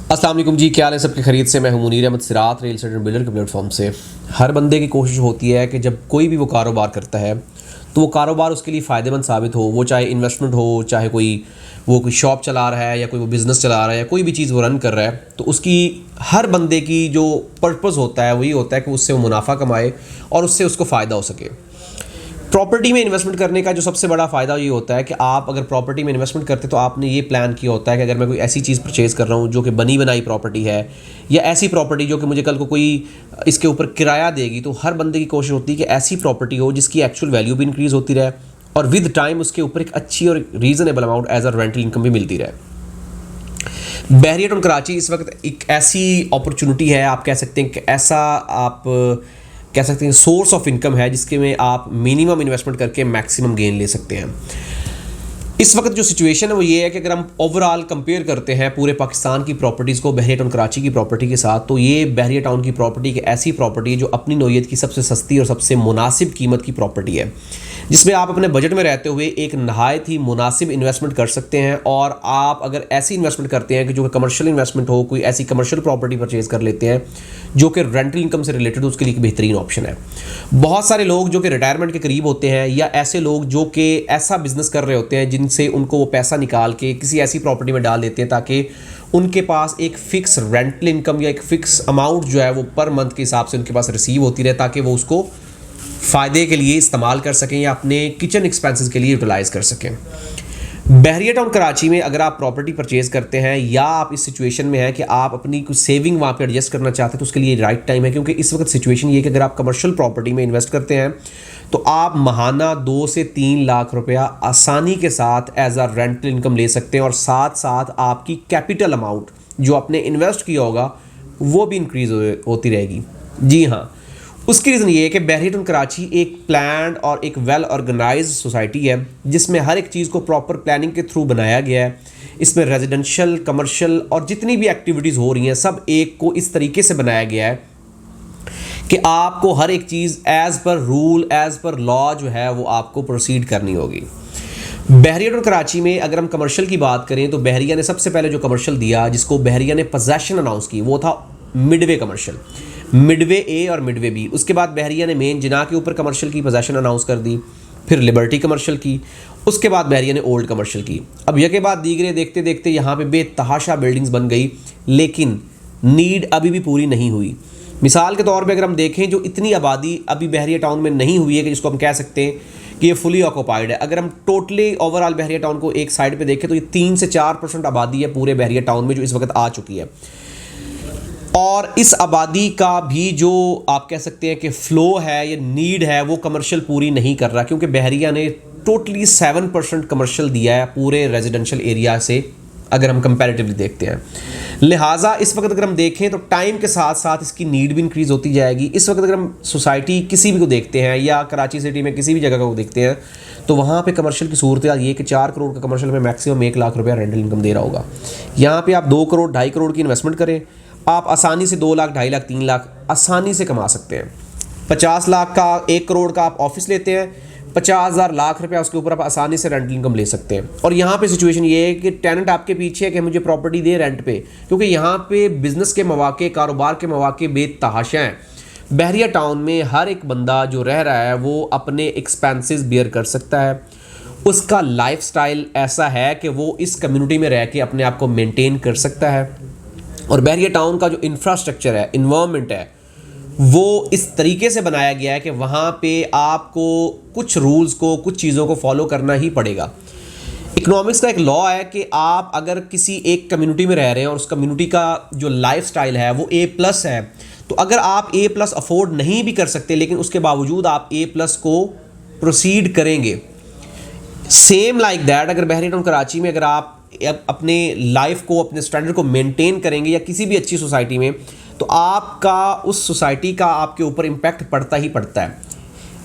अस्सलाम वालेकुम जी, क्या हाल है सबकी खरीद से। मैं हूं मुनीर अहमद सिरात, रियल एस्टेट बिल्डर के प्लेटफॉर्म से। हर बंदे की कोशिश होती है कि जब कोई भी वो कारोबार करता है तो वो कारोबार उसके लिए फ़ायदेमंद साबित हो। वो चाहे इन्वेस्टमेंट हो, चाहे कोई शॉप चला रहा है या कोई वो बिज़नेस चला रहा है या कोई भी चीज़ वो रन कर रहा है, तो उसकी हर बंदे की जो पर्पज़ होता है वही होता है कि उससे वो मुनाफा कमाए और उससे उसको फ़ायदा हो सके। प्रॉपर्टी में इन्वेस्टमेंट करने का जो सबसे बड़ा फ़ायदा ये होता है कि आप अगर प्रॉपर्टी में इन्वेस्टमेंट करते तो आपने ये प्लान किया होता है कि अगर मैं कोई ऐसी चीज़ परचेज़ कर रहा हूँ जो कि बनी बनाई प्रॉपर्टी है या ऐसी प्रॉपर्टी जो कि मुझे कल को कोई इसके ऊपर किराया देगी, तो हर बंदे की कोशिश होती है कि ऐसी प्रॉपर्टी हो जिसकी एक्चुअल वैल्यू भी इंक्रीज़ होती रहे और विद टाइम उसके ऊपर एक अच्छी और reasonable amount as a rental income भी मिलती रहे। बहरिया टाउन कराची इस वक्त एक ऐसी अपॉर्चुनिटी है, आप कह सकते हैं कि ऐसा आप कह सकते हैं सोर्स ऑफ इनकम है जिसके में आप मिनिमम इन्वेस्टमेंट करके मैक्सिमम गेन ले सकते हैं। इस वक्त जो सिचुएशन है वो ये है कि अगर हम ओवरऑल कंपेयर करते हैं पूरे पाकिस्तान की प्रॉपर्टीज़ को बहरिया टाउन कराची की प्रॉपर्टी के साथ, तो ये बहरिया टाउन की प्रॉपर्टी एक ऐसी प्रॉपर्टी है जो अपनी नौयत की सबसे सस्ती और सबसे मुनासिब कीमत की प्रॉपर्टी है, जिसमें आप अपने बजट में रहते हुए एक नहायत ही मुनासिब इन्वेस्टमेंट कर सकते हैं। और आप अगर ऐसी इन्वेस्टमेंट करते हैं कि जो कमर्शियल इन्वेस्टमेंट हो, कोई ऐसी कमर्शियल प्रॉपर्टी परचेज कर लेते हैं जो कि रेंटल इनकम से रिलेटेड, उसके लिए एक बेहतरीन ऑप्शन है। बहुत सारे लोग जो कि रिटायरमेंट के करीब होते हैं या ऐसे लोग जो कि ऐसा बिजनेस कर रहे होते हैं जिनसे उनको वो पैसा निकाल के किसी ऐसी प्रॉपर्टी में डाल देते हैं ताकि उनके पास एक फ़िक्स रेंटल इनकम या एक फ़िक्स अमाउंट जो है वो पर मंथ के हिसाब से उनके पास रिसीव होती रहे, ताकि वो उसको फ़ायदे के लिए इस्तेमाल कर सकें या अपने किचन एक्सपेंसेस के लिए यूटिलाइज़ कर सकें। बहरिया टाउन कराची में अगर आप प्रॉपर्टी परचेज़ करते हैं या आप इस सिचुएशन में हैं कि आप अपनी कुछ सेविंग वहाँ पे एडजस्ट करना चाहते हैं, तो उसके लिए राइट टाइम है, क्योंकि इस वक्त सिचुएशन ये है कि अगर आप कमर्शियल प्रॉपर्टी में इन्वेस्ट करते हैं तो आप महाना 2 से 3 लाख रुपया आसानी के साथ एज अ रेंटल इनकम ले सकते हैं और साथ साथ आपकी कैपिटल अमाउंट जो आपने इन्वेस्ट किया होगा वो भी इंक्रीज़ होती रहेगी। जी हाँ, उसकी रीज़न ये है कि बहरिया टाउन कराची एक प्लान्ड और एक वेल ऑर्गेनाइज्ड सोसाइटी है जिसमें हर एक चीज़ को प्रॉपर प्लानिंग के थ्रू बनाया गया है। इसमें रेजिडेंशियल, कमर्शियल और जितनी भी एक्टिविटीज़ हो रही हैं सब एक को इस तरीके से बनाया गया है कि आपको हर एक चीज़ as per rule, as per law जो है वो आपको प्रोसीड करनी होगी। बहरिया टाउन कराची में अगर हम कमर्शियल की बात करें तो बहरिया ने सबसे पहले जो कमर्शियल दिया, जिसको बहरिया ने पोजेसन अनाउंस की, वो था मिडवे कमर्शियल, मिडवे ए और मिडवे बी। उसके बाद बहरिया ने मेन जिना के ऊपर कमर्शियल की पोजेसन अनाउंस कर दी, फिर लिबर्टी कमर्शियल की, उसके बाद बहरिया ने ओल्ड कमर्शियल की। अब यह के बाद दीगरे देखते देखते यहाँ पे बेतहाशा बिल्डिंग्स बन गई, लेकिन नीड अभी भी पूरी नहीं हुई। मिसाल के तौर पे अगर हम देखें, जो इतनी आबादी अभी बहरिया टाउन में नहीं हुई है कि जिसको हम कह सकते हैं कि ये फुली ऑक्यूपाइड है। अगर हम टोटली ओवरऑल बहरिया टाउन को एक साइड पे देखें तो ये 3 से 4% आबादी है पूरे बहरिया टाउन में जो इस वक्त आ चुकी है। और इस आबादी का भी जो आप कह सकते हैं कि फ़्लो है या नीड है वो कमर्शियल पूरी नहीं कर रहा, क्योंकि बहरिया ने टोटली 7% कमर्शियल दिया है पूरे रेजिडेंशियल एरिया से अगर हम कंपैरेटिवली देखते हैं। लिहाजा इस वक्त अगर हम देखें तो टाइम के साथ साथ इसकी नीड भी इंक्रीज़ होती जाएगी। इस वक्त अगर हम सोसाइटी किसी भी को देखते हैं या कराची सिटी में किसी भी जगह को देखते हैं तो वहाँ पे कमर्शियल की सूरत ये कि 4 करोड़ का कमर्शियल में मैक्सिमम 1 लाख रुपया रेंटल इनकम दे रहा होगा। यहाँ पे आप 2 करोड़ 2.5 करोड़ की इन्वेस्टमेंट करें, आप आसानी से 2 लाख 2.5 लाख 3 लाख आसानी से कमा सकते हैं। 50 लाख का 1 करोड़ का आप ऑफिस लेते हैं, 50,000 लाख रुपया उसके ऊपर आप आसानी से रेंटल इनकम ले सकते हैं। और यहाँ पे सिचुएशन ये है कि टेनेंट आपके पीछे है कि मुझे प्रॉपर्टी दे रेंट पे, क्योंकि यहाँ पे बिजनेस के मौके, कारोबार के मौके बेतहाशा हैं। बहरिया टाउन में हर एक बंदा जो रह रहा है वो अपने एक्सपेंसेस बियर कर सकता है। उसका लाइफस्टाइल ऐसा है कि वो इस कम्युनिटी में रह के अपने आप को मेनटेन कर सकता है। और बहरिया टाउन का जो इंफ्रास्ट्रक्चर है, इन्वायरमेंट है, वो इस तरीके से बनाया गया है कि वहाँ पे आपको कुछ रूल्स को, कुछ चीज़ों को फॉलो करना ही पड़ेगा। इकोनॉमिक्स का एक लॉ है कि आप अगर किसी एक कम्युनिटी में रह रहे हैं और उस कम्युनिटी का जो लाइफस्टाइल है वो A+ है, तो अगर आप A+ अफोर्ड नहीं भी कर सकते लेकिन उसके बावजूद आप A+ को प्रोसीड करेंगे। सेम लाइक दैट अगर बहरिया टाउन कराची में अगर आप अपने लाइफ को, अपने स्टैंडर्ड को मेंटेन करेंगे या किसी भी अच्छी सोसाइटी में, तो आपका उस सोसाइटी का आपके ऊपर इम्पैक्ट पड़ता ही पड़ता है।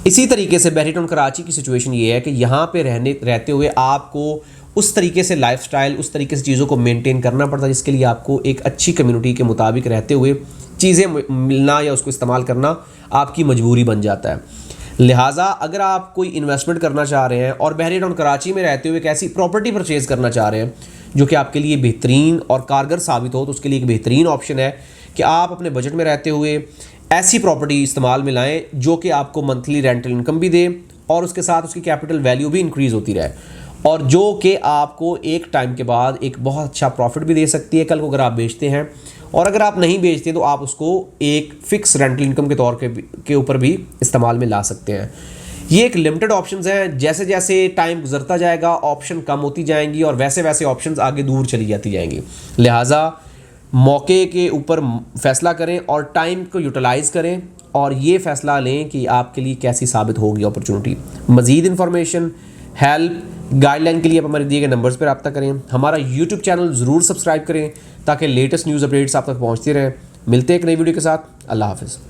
इसी तरीके से बहरिया टाउन कराची की सिचुएशन ये है कि यहाँ पे रहते हुए आपको उस तरीके से लाइफस्टाइल, उस तरीके से चीज़ों को मेंटेन करना पड़ता है जिसके लिए आपको एक अच्छी कम्युनिटी के मुताबिक रहते हुए चीज़ें मिलना या उसको इस्तेमाल करना आपकी मजबूरी बन जाता है। लिहाजा अगर आप कोई इन्वेस्टमेंट करना चाह रहे हैं और बहरी टाउन कराची में रहते हुए एक ऐसी प्रॉपर्टी परचेज़ करना चाह रहे हैं जो कि आपके लिए बेहतरीन और कारगर साबित हो, तो उसके लिए एक बेहतरीन ऑप्शन है कि आप अपने बजट में रहते हुए ऐसी प्रॉपर्टी इस्तेमाल में लाएँ जो कि आपको मंथली रेंटल इनकम भी दे और उसके साथ उसकी कैपिटल वैल्यू भी इंक्रीज़ होती रहे, और जो कि आपको एक टाइम के बाद एक बहुत अच्छा प्रॉफिट भी दे सकती है कल को अगर आप बेचते हैं। और अगर आप नहीं बेचते तो आप उसको एक फ़िक्स रेंटल इनकम के तौर के ऊपर भी इस्तेमाल में ला सकते हैं। ये एक लिमिटेड ऑप्शंस हैं, जैसे जैसे टाइम गुजरता जाएगा ऑप्शन कम होती जाएंगी और वैसे वैसे ऑप्शंस आगे दूर चली जाती जाएंगी। लिहाजा मौके के ऊपर फ़ैसला करें और टाइम को यूटिलाइज़ करें और ये फ़ैसला लें कि आपके लिए कैसी साबित होगी अपॉर्चुनिटी। मज़ीद इन्फॉर्मेशन, हेल्प, गाइडलाइन के लिए आप हमारे दिए गए नंबर्स पर रब्ता करें। हमारा यूट्यूब चैनल ज़रूर सब्सक्राइब करें ताकि लेटेस्ट न्यूज़ अपडेट्स आप तक पहुँचती रहें। मिलते हैं एक नई वीडियो के साथ। अल्लाह हाफ़िज़।